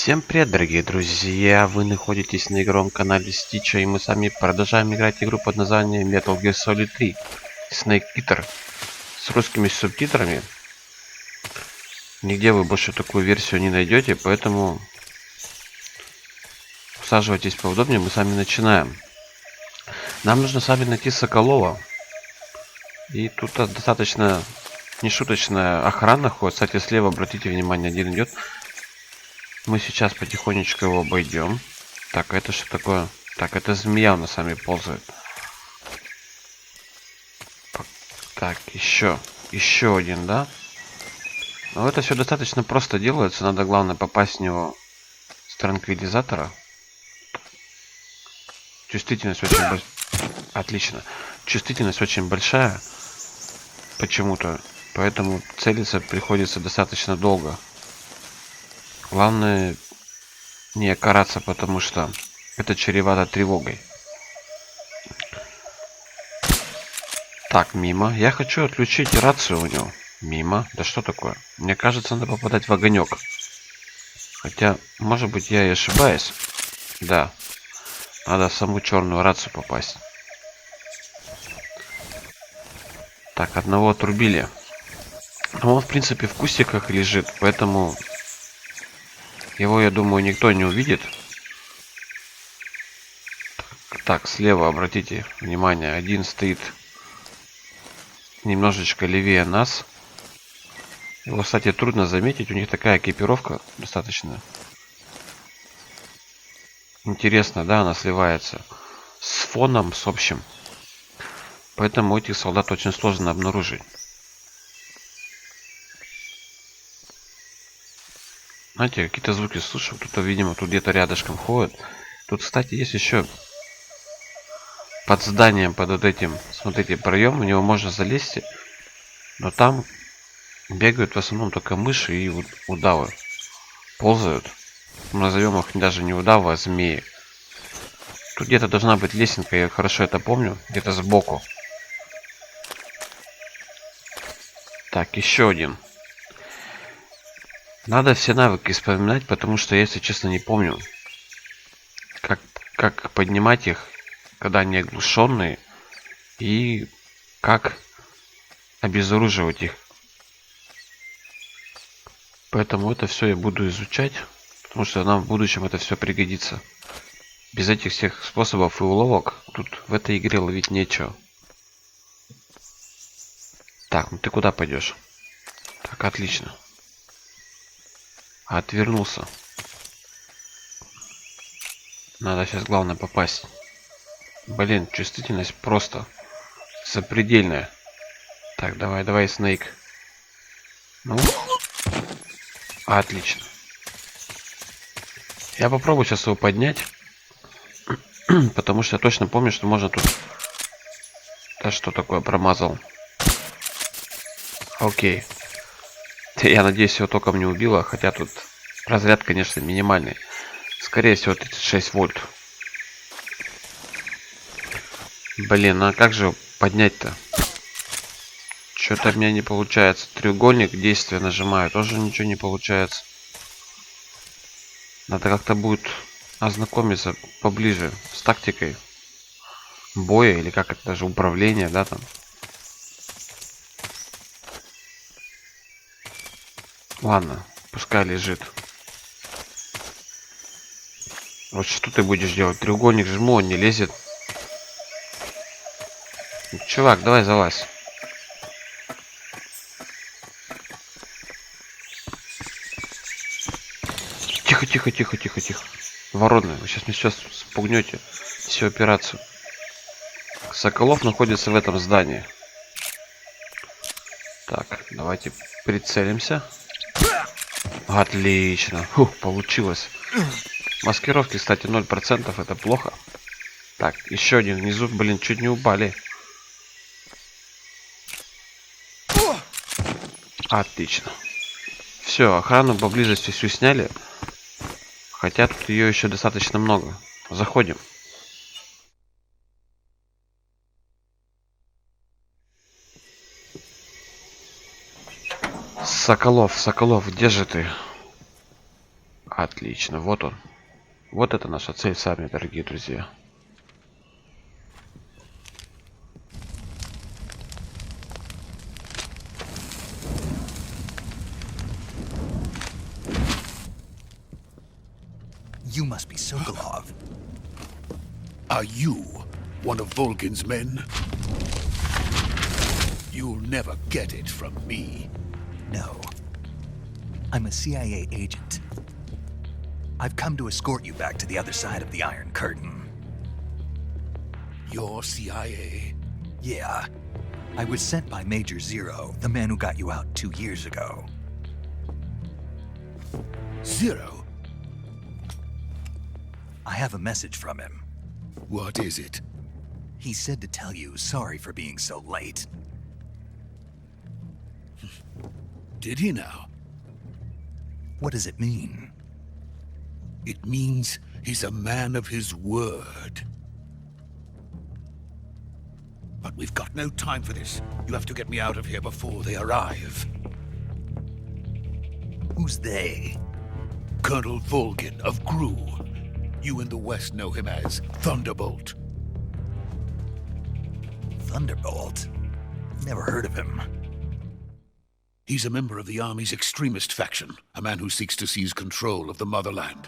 Всем привет, дорогие друзья! Вы находитесь на игровом канале Стича, и мы с вами продолжаем играть игру под названием Metal Gear Solid 3 Snake Eater с русскими субтитрами. Нигде вы больше такую версию не найдете, поэтому усаживайтесь поудобнее, мы с вами начинаем. Нам нужно с вами найти Соколова. И тут достаточно нешуточная охрана ходит. Кстати, слева, обратите внимание, один идет. Мы сейчас потихонечку его обойдем. Так, это что такое? Так, это змея у нас с вами ползает. Так, еще один, да? Но это все достаточно просто делается. Надо, главное, попасть в него с транквилизатора. Чувствительность очень большая. Отлично. Чувствительность очень большая. Почему-то. Поэтому целиться приходится достаточно долго. Главное не окараться, потому что это чревато тревогой. Так, мимо. Я хочу отключить рацию у него. Мимо. Да что такое? Мне кажется, надо попадать в огонек. Хотя, может быть, я и ошибаюсь. Да. Надо в саму черную рацию попасть. Так, одного отрубили. Но он, в принципе, в кустиках лежит, поэтому его, я думаю, никто не увидит. Так, слева, обратите внимание, один стоит немножечко левее нас. Его, кстати, трудно заметить, у них такая экипировка достаточно интересно, да, она сливается с фоном, с общим. Поэтому этих солдат очень сложно обнаружить. Знаете, какие-то звуки слышу, кто-то, видимо, тут где-то рядышком ходит. Тут, кстати, есть еще под зданием, под вот этим, смотрите, проем, в него можно залезть, но там бегают в основном только мыши и удавы. Ползают. Назовем их даже не удавы, а змеи. Тут где-то должна быть лесенка, я хорошо это помню, где-то сбоку. Так, еще один. Надо все навыки вспоминать, потому что я, если честно, не помню, как поднимать их, когда они оглушенные, и как обезоруживать их. Поэтому это все я буду изучать, потому что нам в будущем это все пригодится. Без этих всех способов и уловок тут в этой игре ловить нечего. Так, ну ты куда пойдешь? Так, отлично. Отвернулся. Надо сейчас, главное, попасть. Блин, чувствительность просто запредельная. Так, давай, Снейк. Ну, отлично. Я попробую сейчас его поднять. Потому что я точно помню, что можно тут... Да что такое, промазал. Окей. Я надеюсь, его током не убило, хотя тут разряд, конечно, минимальный. Скорее всего, 36 вольт. Блин, а как же поднять-то? Что-то у меня не получается. Треугольник, действия нажимаю, тоже ничего не получается. Надо как-то будет ознакомиться поближе с тактикой боя, или как это, даже управление, да, там. Ладно, пускай лежит. Вот что ты будешь делать? Треугольник жму, он не лезет. Чувак, давай залазь. Тихо. Воротный, вы сейчас мне сейчас спугнете всю операцию. Соколов находится в этом здании. Так, давайте прицелимся. Отлично. Фух, получилось. Маскировки, кстати, 0%, это плохо. Так, еще один внизу, блин, чуть не упали. Отлично. Все, охрану поблизости всю сняли. Хотя тут ее еще достаточно много. Заходим. Соколов, Соколов, где же ты? Отлично, вот он. Вот это наша цель с вами, дорогие друзья. You must be Sokolov. Are you one of Volgin's men? You'll never get it from me. No. I'm a CIA agent. I've come to escort you back to the other side of the Iron Curtain. You're CIA? Yeah. I was sent by Major Zero, the man who got you out 2 years ago. Zero? I have a message from him. What is it? He said to tell you sorry for being so late. Did he now? What does it mean? It means he's a man of his word. But we've got no time for this. You have to get me out of here before they arrive. Who's they? Colonel Volgin of GRU. You in the West know him as Thunderbolt. Thunderbolt? Never heard of him. He's a member of the Army's extremist faction, a man who seeks to seize control of the motherland.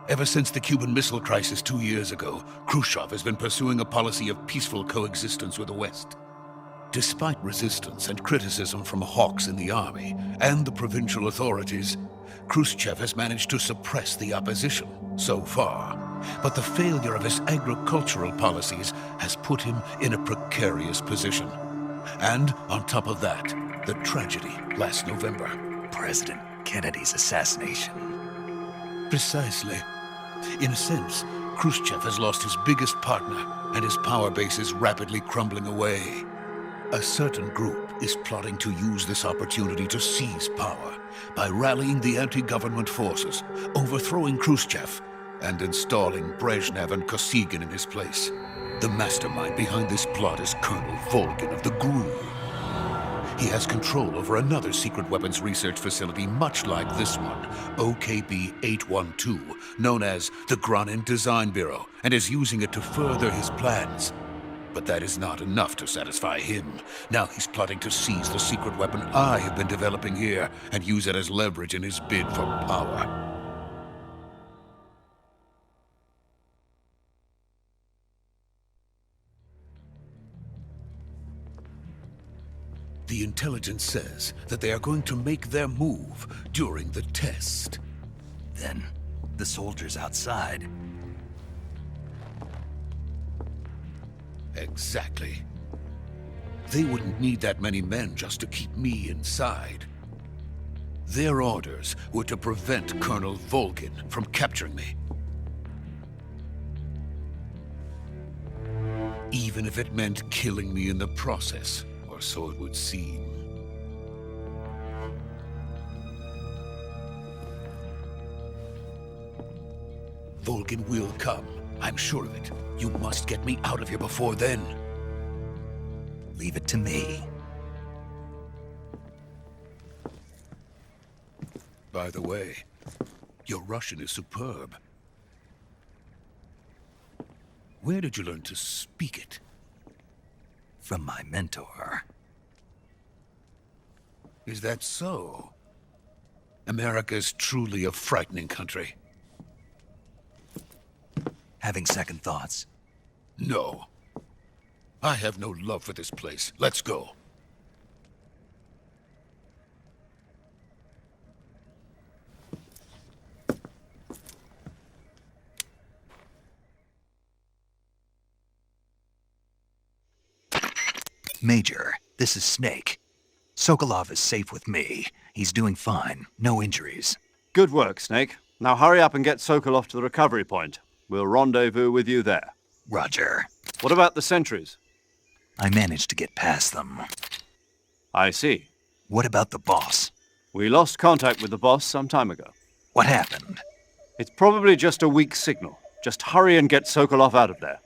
Ever since the Cuban Missile Crisis 2 years ago, Khrushchev has been pursuing a policy of peaceful coexistence with the West. Despite resistance and criticism from hawks in the army and the provincial authorities, Khrushchev has managed to suppress the opposition so far. But the failure of his agricultural policies has put him in a precarious position. And on top of that, the tragedy last November. President Kennedy's assassination. Precisely. In a sense, Khrushchev has lost his biggest partner, and his power base is rapidly crumbling away. A certain group is plotting to use this opportunity to seize power by rallying the anti-government forces, overthrowing Khrushchev, and installing Brezhnev and Kosygin in his place. The mastermind behind this plot is Colonel Volgin of the GRU. He has control over another secret weapons research facility much like this one, OKB-812, known as the Granin Design Bureau, and is using it to further his plans. But that is not enough to satisfy him. Now he's plotting to seize the secret weapon I have been developing here and use it as leverage in his bid for power. The intelligence says that they are going to make their move during the test. Then, the soldiers outside. Exactly. They wouldn't need that many men just to keep me inside. Their orders were to prevent Colonel Volgin from capturing me. Even if it meant killing me in the process, or so it would seem. Volgin will come. I'm sure of it. You must get me out of here before then. Leave it to me. By the way, your Russian is superb. Where did you learn to speak it? From my mentor. Is that so? America's truly a frightening country. Having second thoughts? No. I have no love for this place. Let's go. Major, this is Snake. Sokolov is safe with me. He's doing fine. No injuries. Good work, Snake. Now hurry up and get Sokolov to the recovery point. We'll rendezvous with you there. Roger. What about the sentries? I managed to get past them. I see. What about the boss? We lost contact with the boss some time ago. What happened? It's probably just a weak signal. Just hurry and get Sokolov out of there.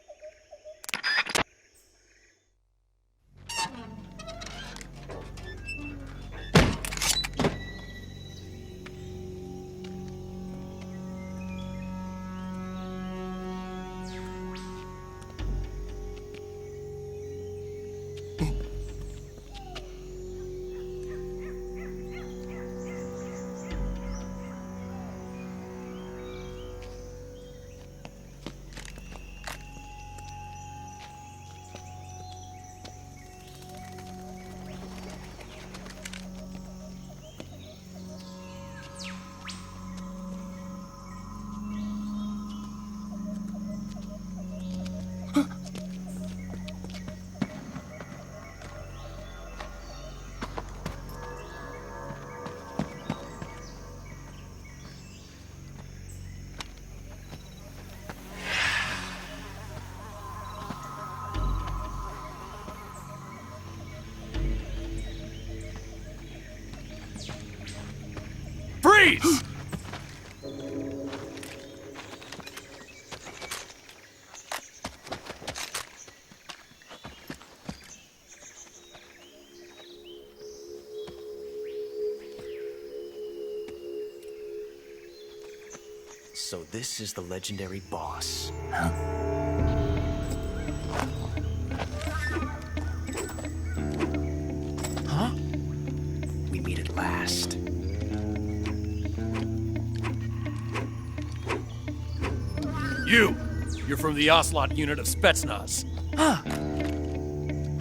Freeze! So this is the legendary boss. Huh? We meet at last. You're from the Ocelot unit of Spetsnaz.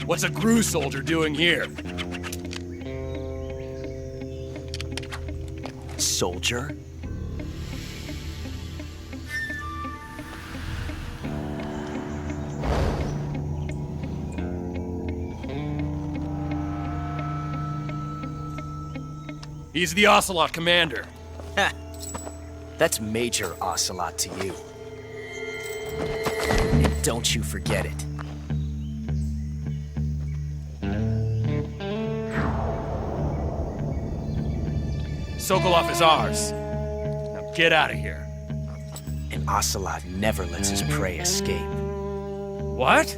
What's a GRU soldier doing here? Soldier? He's the Ocelot commander. Ha! That's Major Ocelot to you. And don't you forget it. Sokolov is ours. Now get out of here. And Ocelot never lets his prey escape. What?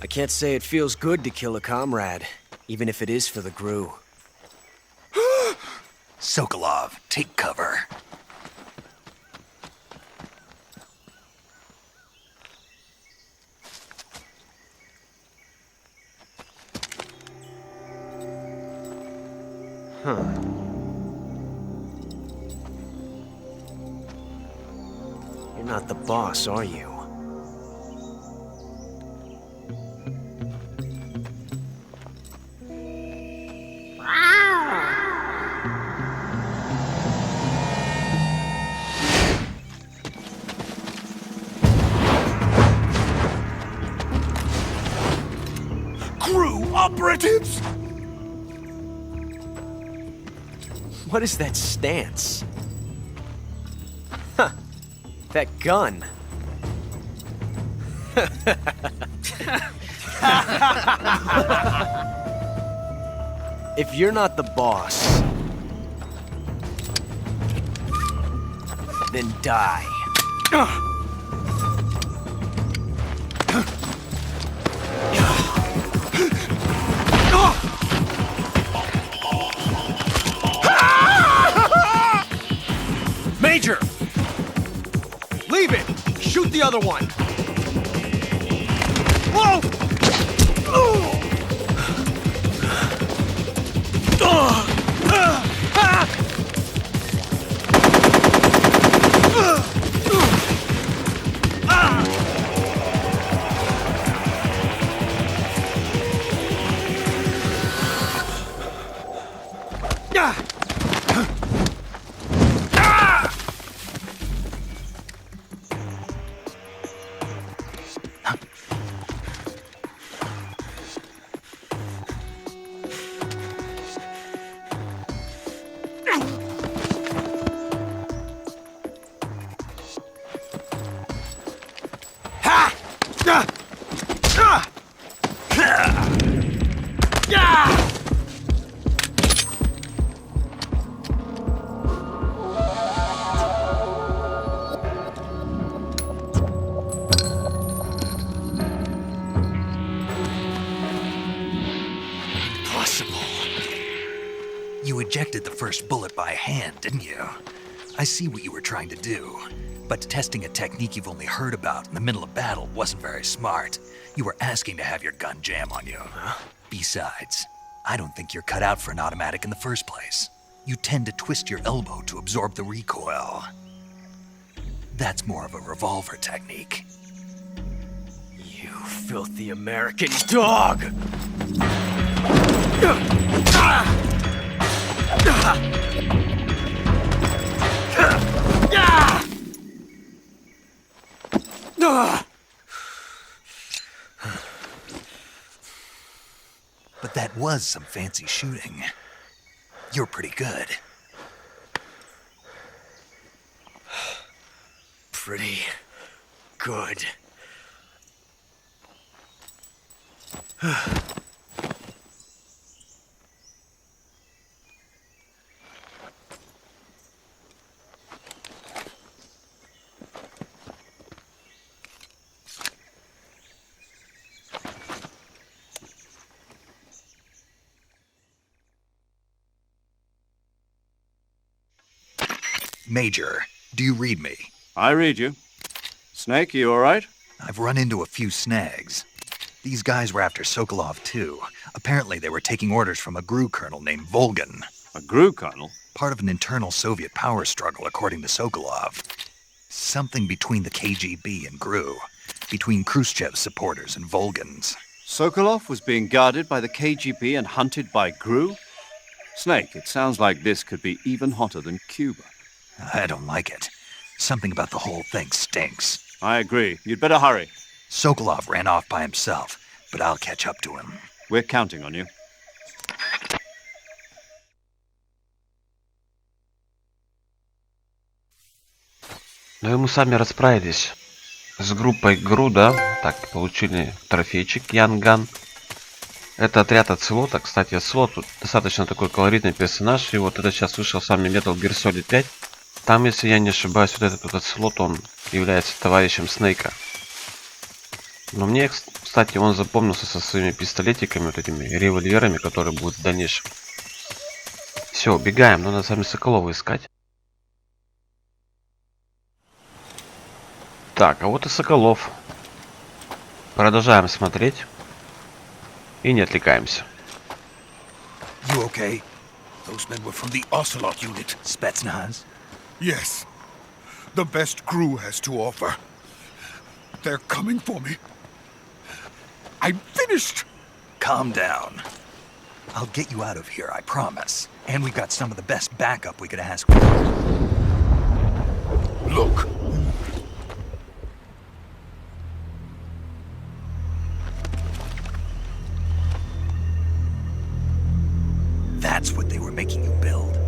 I can't say it feels good to kill a comrade, even if it is for the GRU. Sokolov, take cover. Huh. You're not the boss, are you? GRU operatives! What is that stance? Huh. That gun. If you're not the boss, then die. Major! Leave it! Shoot the other one! Whoa! You ejected the first bullet by hand, didn't you? I see what you were trying to do. But testing a technique you've only heard about in the middle of battle wasn't very smart. You were asking to have your gun jam on you. Besides, I don't think you're cut out for an automatic in the first place. You tend to twist your elbow to absorb the recoil. That's more of a revolver technique. You filthy American dog! But that was some fancy shooting. You're pretty good. Pretty good. Major, do you read me? I read you. Snake, you all right? I've run into a few snags. These guys were after Sokolov too. Apparently they were taking orders from a GRU colonel named Volgan. A GRU colonel? Part of an internal Soviet power struggle, according to Sokolov. Something between the KGB and GRU. Between Khrushchev's supporters and Volgan's. Sokolov was being guarded by the KGB and hunted by GRU? Snake, it sounds like this could be even hotter than Cuba. I don't like it. Something about the whole thing stinks. I agree. You'd better hurry. Sokolov ran off by himself, but I'll catch up to him. We're counting on you. Ну и мы сами расправились с группой ГРУ, да? Так, получили трофейчик Янган. Это отряд Оцелота. Кстати, Оцелот тут достаточно такой колоритный персонаж. И вот это сейчас вышел сам Metal Gear Solid 5. Там, если я не ошибаюсь, вот этот вот Оцелот, он является товарищем Снейка. Но мне, кстати, он запомнился со своими пистолетиками, вот этими револьверами, которые будут в дальнейшем. Все, убегаем. Надо сами Соколова искать. Так, а вот и Соколов. Продолжаем смотреть. И не отвлекаемся. You okay? Those men were from the Ocelot unit. Spetsnaz? Yes. The best GRU has to offer. They're coming for me. I'm finished! Calm down. I'll get you out of here, I promise. And we've got some of the best backup we could ask for. Look. That's what they were making you build.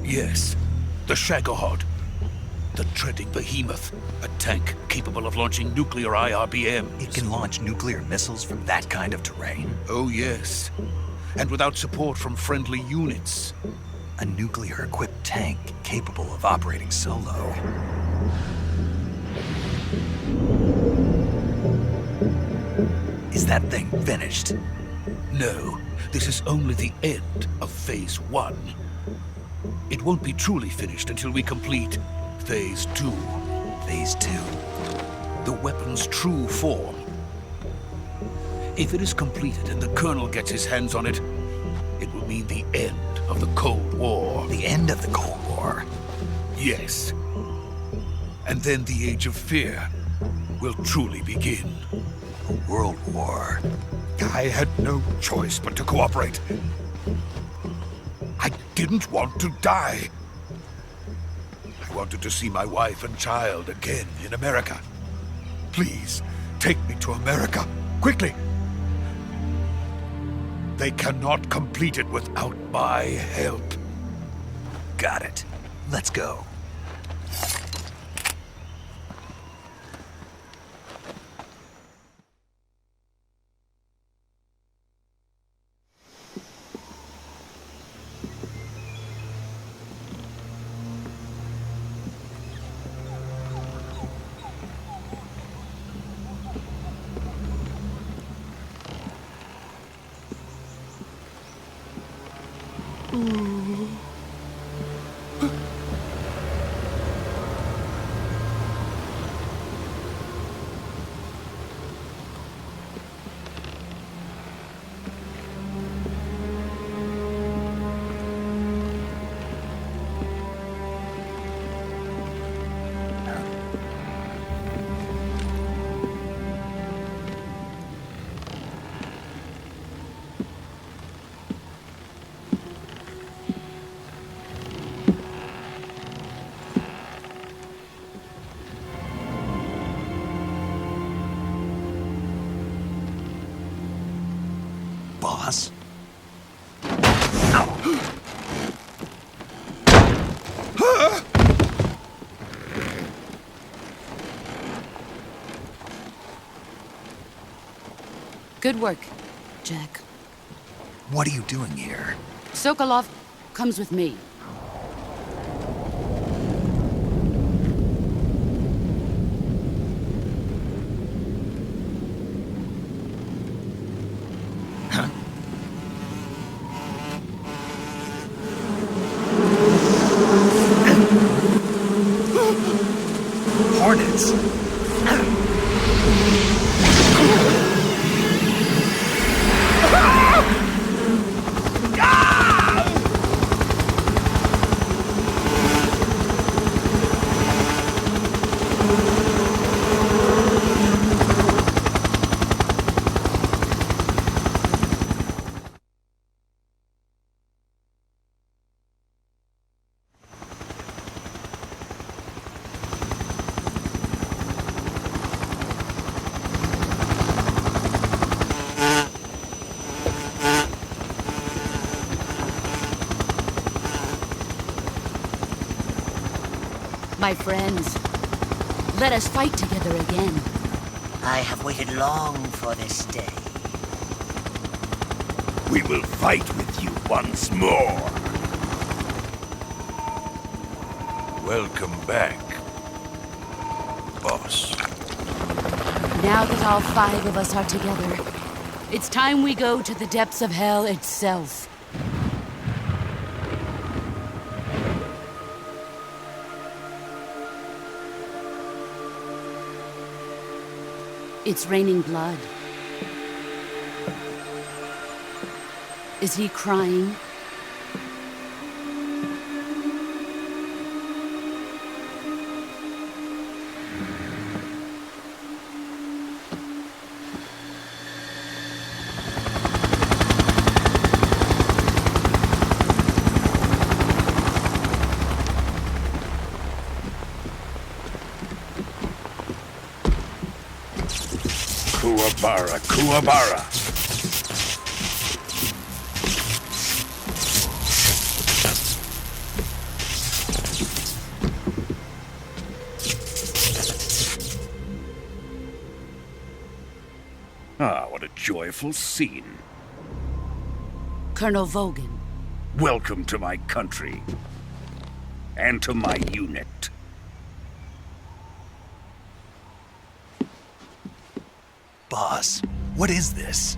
Yes. The Shagohod. The treading behemoth. A tank capable of launching nuclear IRBMs. It can launch nuclear missiles from that kind of terrain? Oh, yes. And without support from friendly units. A nuclear-equipped tank capable of operating solo. Is that thing finished? No, this is only the end of Phase 1. It won't be truly finished until we complete Phase 2. Phase 2. The weapon's true form. If it is completed and the Colonel gets his hands on it, it will mean the end of the Cold War. The end of the Cold War? Yes. And then the Age of Fear will truly begin. A world war. I had no choice but to cooperate. I didn't want to die. I wanted to see my wife and child again in America. Please, take me to America, quickly. They cannot complete it without my help. Got it. Let's go. Boss? Good work, Jack. What are you doing here? Sokolov comes with me. Hornets. My friends, let us fight together again. I have waited long for this day. We will fight with you once more. Welcome back, boss. Now that all 5 of us are together, it's time we go to the depths of hell itself. It's raining blood. Is he crying? Kuwabara, Kuwabara. Ah, what a joyful scene. Colonel Vogan, Welcome to my country. And to my unit. Boss, what is this?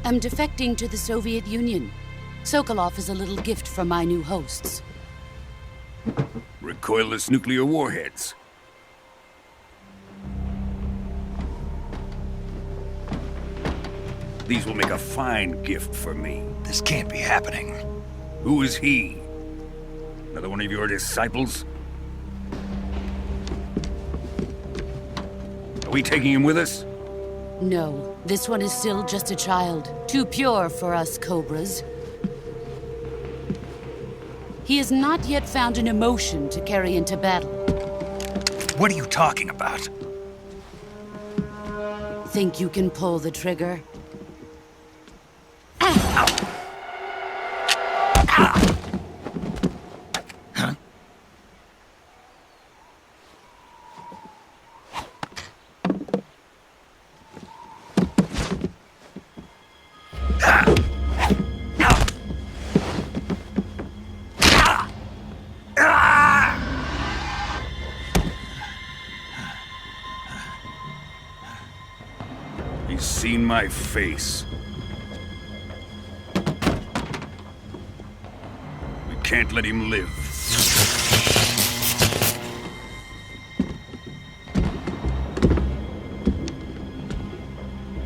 I'm defecting to the Soviet Union. Sokolov is a little gift from my new hosts. Recoilless nuclear warheads. These will make a fine gift for me. This can't be happening. Who is he? Another one of your disciples? Are we taking him with us? No, this one is still just a child. Too pure for us Cobras. He has not yet found an emotion to carry into battle. What are you talking about? Think you can pull the trigger? He's seen my face. We can't let him live.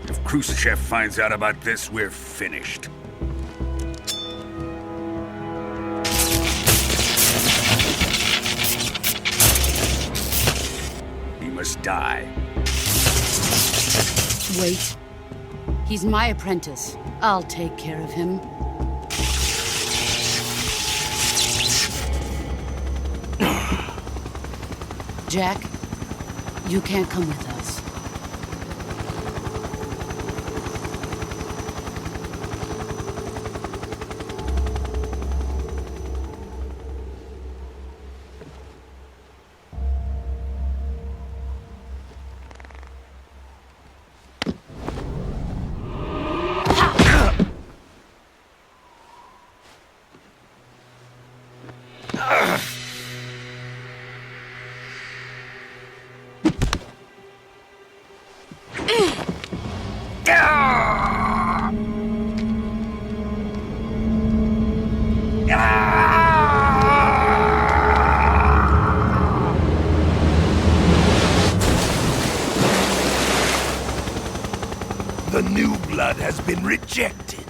If Khrushchev finds out about this, we're finished. He must die. Wait. He's my apprentice. I'll take care of him. Jack, you can't come with us. The new blood has been rejected.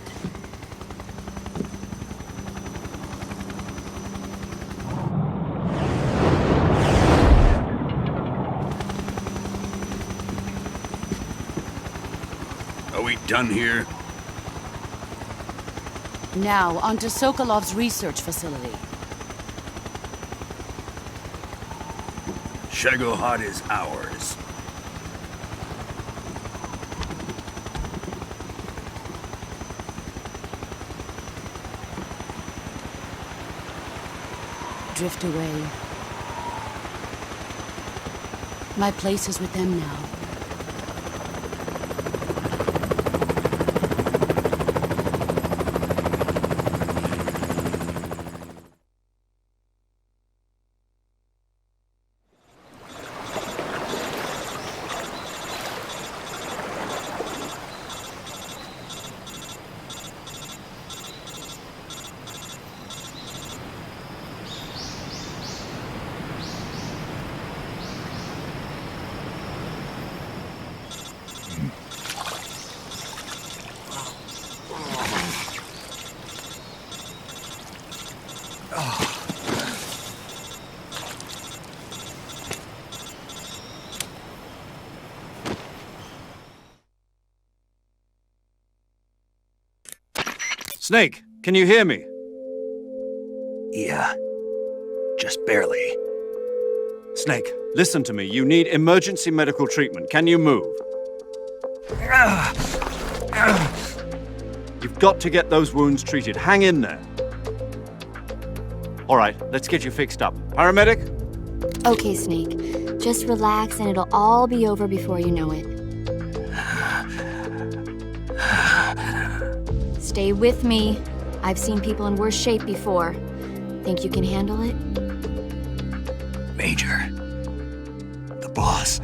Are we done here? Now, onto Sokolov's research facility. Shagohod is ours. Drift away. My place is with them now. Snake, can you hear me? Yeah, just barely. Snake, listen to me. You need emergency medical treatment. Can you move? You've got to get those wounds treated. Hang in there. All right, let's get you fixed up. Paramedic? Okay, Snake. Just relax and it'll all be over before you know it. Stay with me. I've seen people in worse shape before. Think you can handle it? Major. The boss.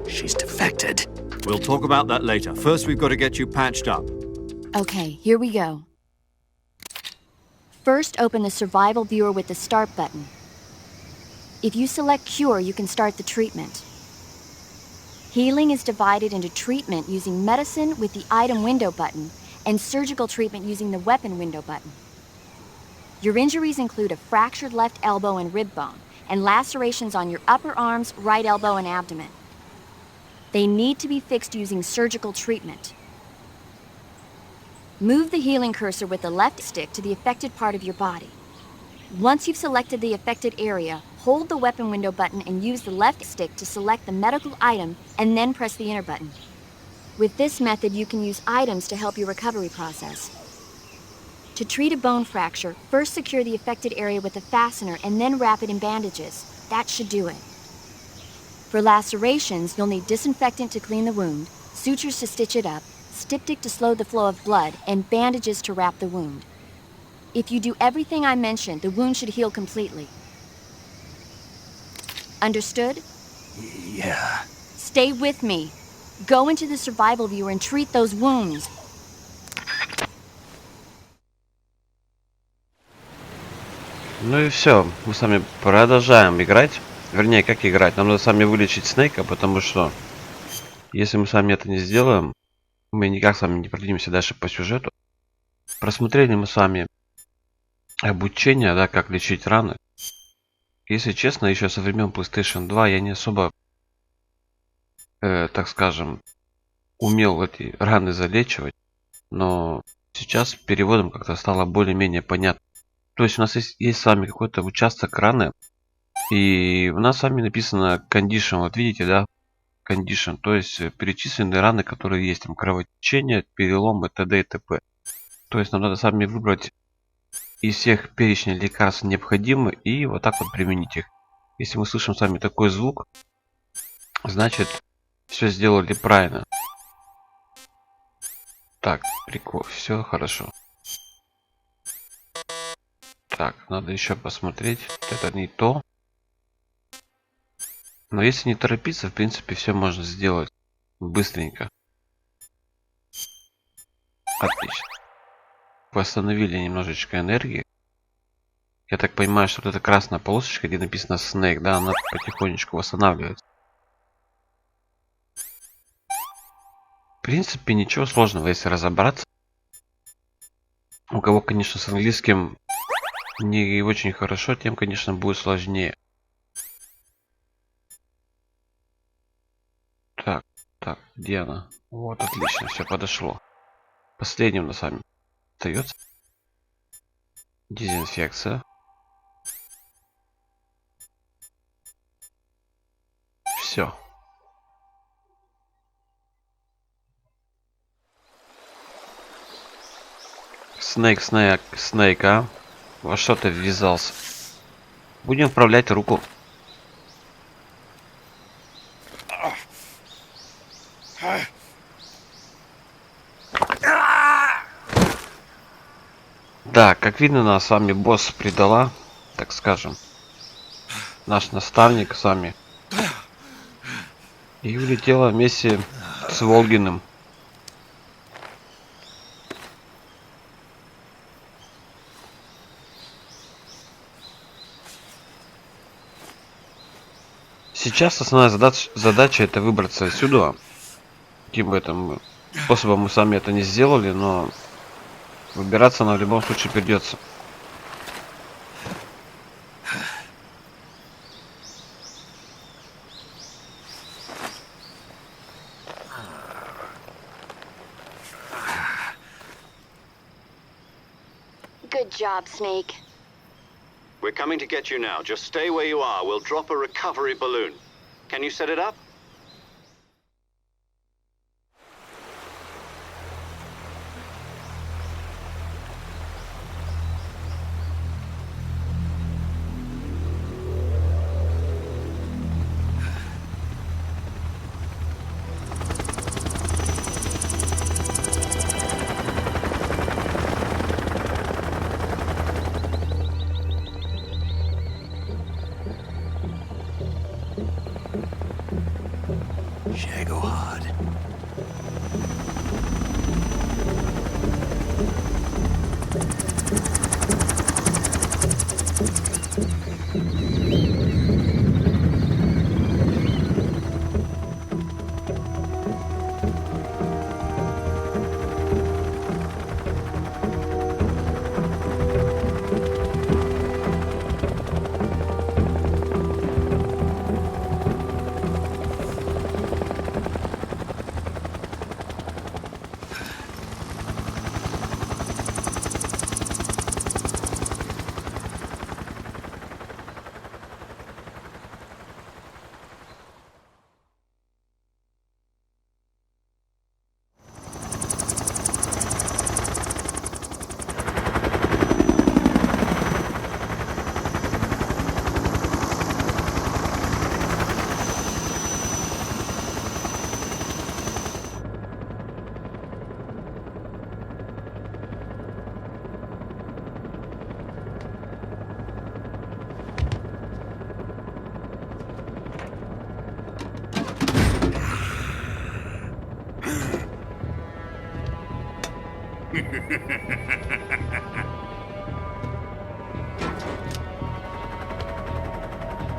She's defected. We'll talk about that later. First, we've got to get you patched up. Okay, here we go. First, open the survival viewer with the start button. If you select cure, you can start the treatment. Healing is divided into treatment using medicine with the item window button and surgical treatment using the weapon window button. Your injuries include a fractured left elbow and rib bone, and lacerations on your upper arms, right elbow, and abdomen. They need to be fixed using surgical treatment. Move the healing cursor with the left stick to the affected part of your body. Once you've selected the affected area, hold the weapon window button and use the left stick to select the medical item and then press the enter button. With this method, you can use items to help your recovery process. To treat a bone fracture, first secure the affected area with a fastener and then wrap it in bandages. That should do it. For lacerations, you'll need disinfectant to clean the wound, sutures to stitch it up, styptic to slow the flow of blood, and bandages to wrap the wound. If you do everything I mentioned, the wound should heal completely. Understood? Yeah. Stay with me. Go into the survival viewer and treat those wounds. Ну и все, мы с вами продолжаем играть. Вернее, как играть? Нам надо с вами вылечить Снейка, потому что если мы с вами это не сделаем, мы никак с вами не продвинемся дальше по сюжету. Просмотрели мы с вами обучение, да, как лечить раны. Если честно, еще со времен PlayStation 2 я не особо, так скажем, умел эти раны залечивать. Но сейчас переводом как-то стало более-менее понятно. То есть у нас есть с вами какой-то участок раны. И у нас с вами написано condition. Вот видите, да? Condition. То есть перечисленные раны, которые есть. Там кровотечение, перелом и т.д. и т.п. То есть нам надо с вами выбрать из всех перечня лекарств необходимые и вот так вот применить их. Если мы слышим с вами такой звук, значит все сделали правильно. Так, прикол, все хорошо. Так, надо еще посмотреть. Это не то. Но если не торопиться, в принципе, все можно сделать быстренько. Отлично. Восстановили немножечко энергии. Я так понимаю, что вот эта красная полосочка, где написано Снейк, да, она потихонечку восстанавливается. В принципе, ничего сложного, если разобраться. У кого, конечно, с английским не очень хорошо, тем, конечно, будет сложнее. Так, где она? Вот, отлично, все подошло. Последним на с вами остается дезинфекция. Все. Снейк, а? Во что ты ввязался? Будем вправлять руку. Да, как видно, нас с вами босс предала, так скажем. Наш наставник с вами. И улетела вместе с Волгиным. Сейчас основная задача это выбраться отсюда. Каким бы этом способом мы сами это не сделали, но выбираться нам в любом случае придется. Good job, Snake. We're coming to get you now. Just stay where you are. We'll drop a recovery balloon. Can you set it up? Shagohod.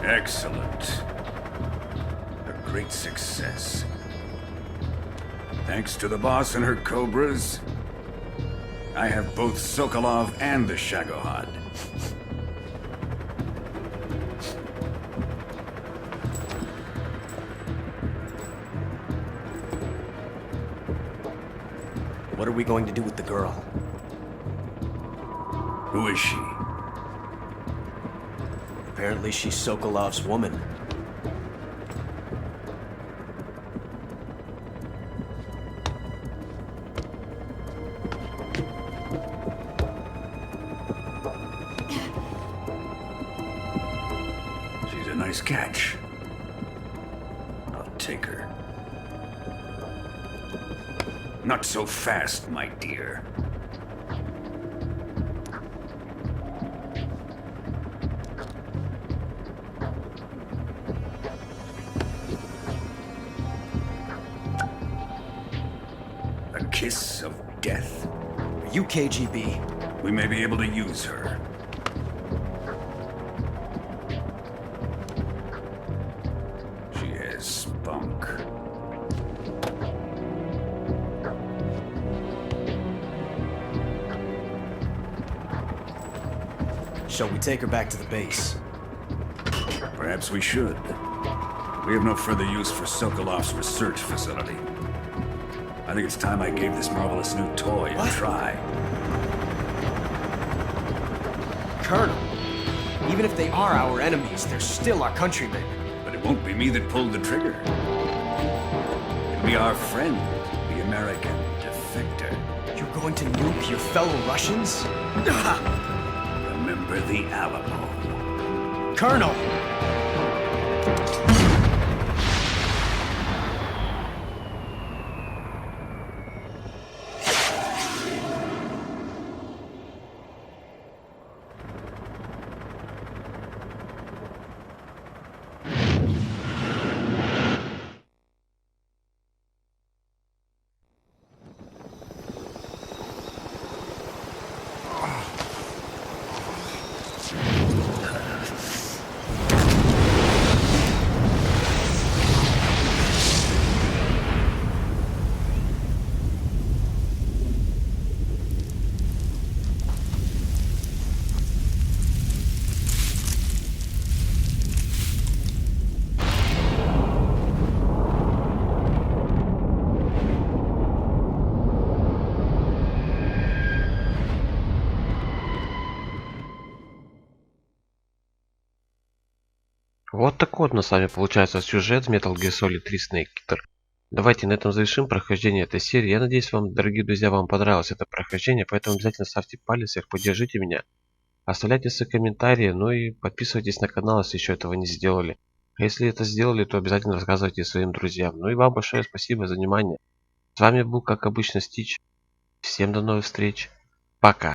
Excellent. A great success. Thanks to the boss and her cobras, I have both Sokolov and the Shagohod. What are we going to do with the girl? Who is she? Apparently she's Sokolov's woman. She's a nice catch. I'll take her. Not so fast, my dear. A kiss of death. Are you KGB? We may be able to use her. She has spunk. Shall we take her back to the base? Perhaps we should. We have no further use for Sokolov's research facility. I think it's time I gave this marvelous new toy a try. Colonel, even if they are our enemies, they're still our countrymen. But it won't be me that pulled the trigger. It'll be our friend, the American defector. You're going to nuke your fellow Russians? Remember the Alamo. Colonel! Вот так вот, на с вами получается сюжет в Metal Gear Solid 3 Snake. Давайте на этом завершим прохождение этой серии. Я надеюсь, вам, дорогие друзья, вам понравилось это прохождение, поэтому обязательно ставьте палец вверх, поддержите меня. Оставляйте свои комментарии, ну и подписывайтесь на канал, если еще этого не сделали. А если это сделали, то обязательно рассказывайте своим друзьям. Ну и вам большое спасибо за внимание. С вами был, как обычно, Стич. Всем до новых встреч. Пока.